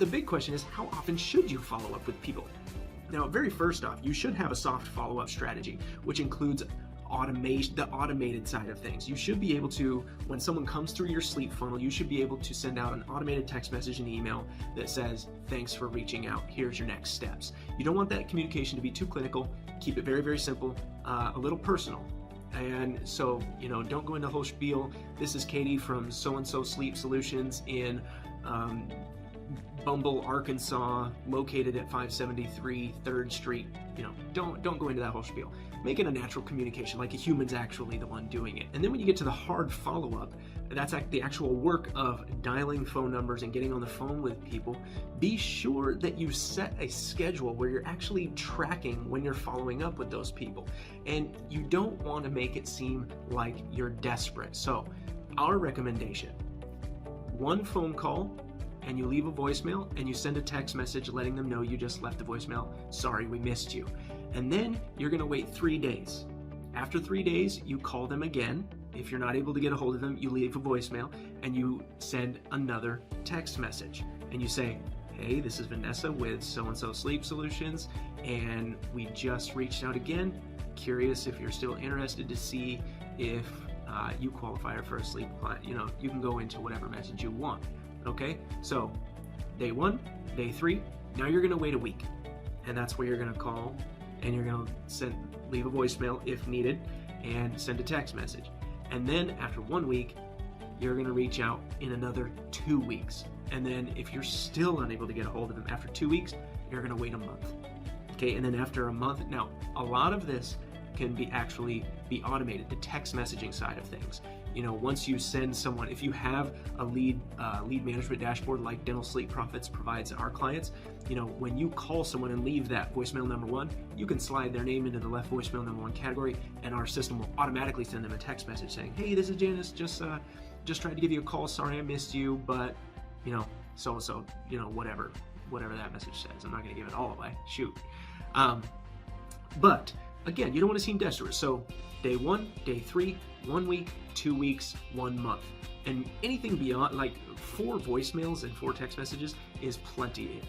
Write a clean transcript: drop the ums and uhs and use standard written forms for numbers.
the big question is, how often should you follow up with people? Now, very first off, you should have a soft follow-up strategy, which includes automation, the automated side of things. You should be able to, when someone comes through your sleep funnel, you should be able to send out an automated text message and email that says, thanks for reaching out, here's your next steps. You don't want that communication to be too clinical. Keep it very, very simple, a little personal. And so, don't go into the whole spiel. This is Katie from so-and-so Sleep Solutions in Bumble, Arkansas, located at 573 3rd Street. Don't go into that whole spiel. Make it a natural communication, like a human's actually the one doing it. And then when you get to the hard follow-up, that's the actual work of dialing phone numbers and getting on the phone with people. Be sure that you set a schedule where you're actually tracking when you're following up with those people. And you don't want to make it seem like you're desperate. So our recommendation, one phone call, and you leave a voicemail, and you send a text message letting them know you just left the voicemail. Sorry, we missed you. And then you're gonna wait 3 days. After 3 days, you call them again. If you're not able to get a hold of them, you leave a voicemail and you send another text message. And you say, hey, this is Vanessa with so-and-so Sleep Solutions, and we just reached out again. Curious if you're still interested to see if you qualify for a sleep client. You can go into whatever message you want. Okay, so day 1, day 3, now you're gonna wait a week, and that's where you're gonna call, and you're gonna leave a voicemail if needed, and send a text message. And then after 1 week, you're gonna reach out in another 2 weeks. And then if you're still unable to get a hold of them after 2 weeks, you're gonna wait a month. Okay, and then after a month, now a lot of this can actually be automated, the text messaging side of things. Once you send someone, if you have a lead management dashboard like Dental Sleep Profits provides our clients, when you call someone and leave that voicemail number 1, you can slide their name into the left voicemail number 1 category, and our system will automatically send them a text message saying, hey, this is Janice, just tried to give you a call, sorry I missed you, but so-and-so, whatever that message says. I'm not gonna give it all away, shoot. But again, you don't want to seem desperate. So day 1, day 3, 1 week, 2 weeks, 1 month. And anything beyond, like 4 voicemails and 4 text messages is plenty.